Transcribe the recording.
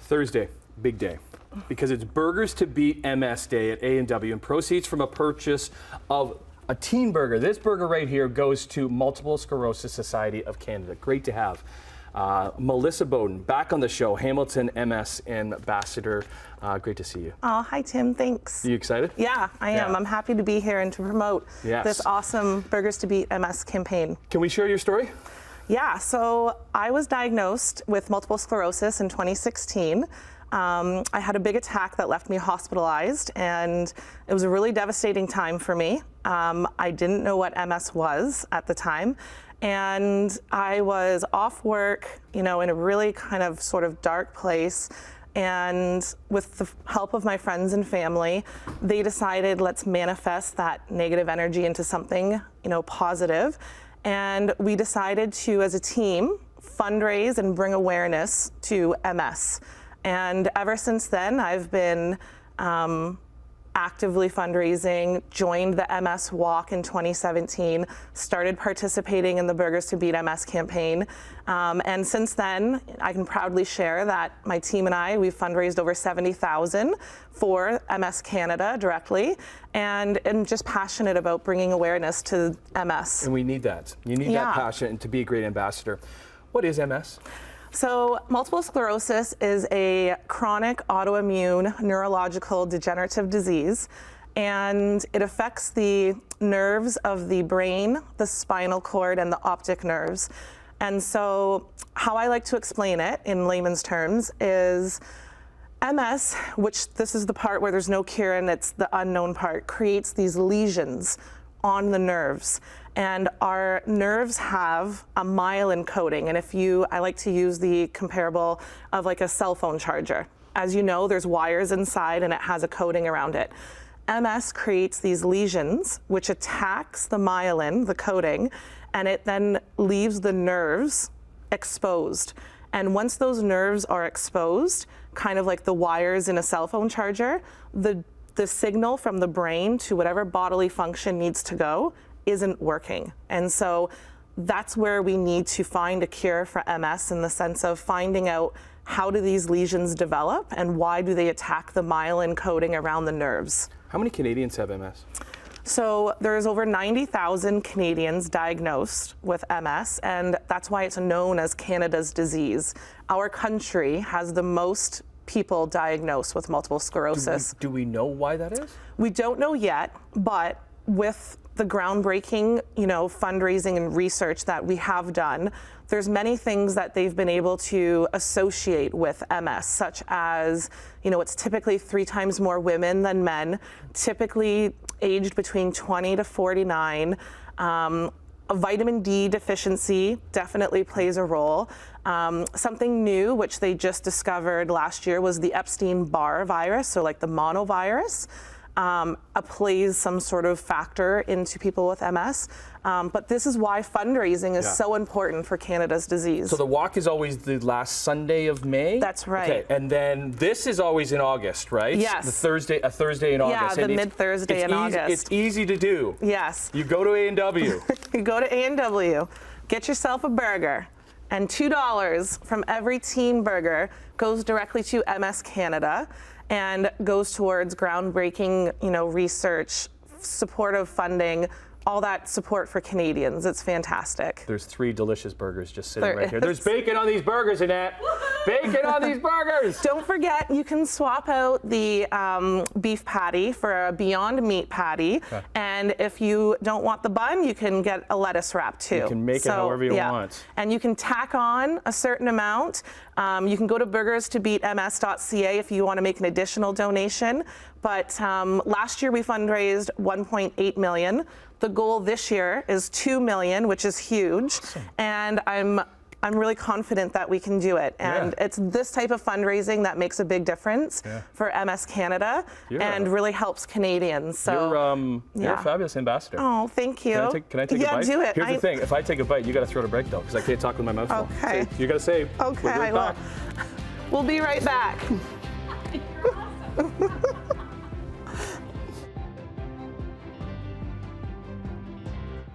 Thursday, big day, because it's Burgers to Beat MS Day at A&W, and proceeds from a purchase of a teen burger. This burger right here goes to Multiple Sclerosis Society of Canada. Great to have Melissa Bowden back on the show, Hamilton MS ambassador. Great to see you. Oh, hi Tim, thanks. Are you excited? Yeah, I am. Yeah. I'm happy to be here and to promote this awesome Burgers to Beat MS campaign. Can we share your story? Yeah, so I was diagnosed with multiple sclerosis in 2016. I had a big attack that left me hospitalized, and it was a really devastating time for me. I didn't know what MS was at the time, and I was off work, you know, in a really kind of sort of dark place. And with the help of my friends and family, they decided, let's manifest that negative energy into something, you know, positive. And we decided to, as a team, fundraise and bring awareness to MS. And ever since then, I've been actively fundraising, joined the MS Walk in 2017, started participating in the Burgers to Beat MS campaign. And since then, I can proudly share that my team and I, we've fundraised over $70,000 for MS Canada directly, and I'm just passionate about bringing awareness to MS. And we need that. You need that passion to be a great ambassador. What is MS? So multiple sclerosis is a chronic autoimmune neurological degenerative disease, and it affects the nerves of the brain, the spinal cord, and the optic nerves. And so how I like to explain it in layman's terms is MS, which this is the part where there's no cure and it's the unknown part, creates these lesions on the nerves. And our nerves have a myelin coating. And I like to use the comparable of like a cell phone charger. As you know, there's wires inside and it has a coating around it. MS creates these lesions, which attacks the myelin, the coating, and it then leaves the nerves exposed. And once those nerves are exposed, kind of like the wires in a cell phone charger, the signal from the brain to whatever bodily function needs to go isn't working. And so that's where we need to find a cure for MS, in the sense of finding out how do these lesions develop and why do they attack the myelin coating around the nerves. How many Canadians have MS? So there's over 90,000 Canadians diagnosed with MS, and that's why it's known as Canada's disease. Our country has the most people diagnosed with multiple sclerosis. Do we know why that is? We don't know yet, but with the groundbreaking, you know, fundraising and research that we have done, there's many things that they've been able to associate with MS, such as, you know, it's typically 3 times more women than men, typically aged between 20 to 49. A vitamin D deficiency definitely plays a role. Something new, which they just discovered last year, was the Epstein-Barr virus, so like the monovirus. Plays some sort of factor into people with MS. But this is why fundraising is so important for Canada's disease. So the walk is always the last Sunday of May? That's right. Okay, and then this is always in August, right? Yes. A Thursday in August. Yeah, the mid-Thursday in August. It's easy to do. Yes. You go to A&W. You go to A&W, get yourself a burger, and $2 from every teen burger goes directly to MS Canada and goes towards groundbreaking, you know, research, supportive funding, all that support for Canadians. It's fantastic. There's 3 delicious burgers just sitting right here. There's bacon on these burgers, Annette. Bacon on these burgers. Don't forget, you can swap out the beef patty for a Beyond Meat patty. Okay. And if you don't want the bun, you can get a lettuce wrap too. You can make it however you want. And you can tack on a certain amount. You can go to burgerstobeatms.ca if you want to make an additional donation. But last year we fundraised $1.8 million. The goal this year is $2 million, which is huge. Awesome. And I'm really confident that we can do it. And it's this type of fundraising that makes a big difference for MS Canada and really helps Canadians. So you're a fabulous ambassador. Oh, thank you. Can I take a bite? Yeah, do it. Here's the thing. If I take a bite, you got to throw it a break, though, because I can't talk with my mouth full. Okay. So you got to say, okay, I will. We'll be right back. You're awesome.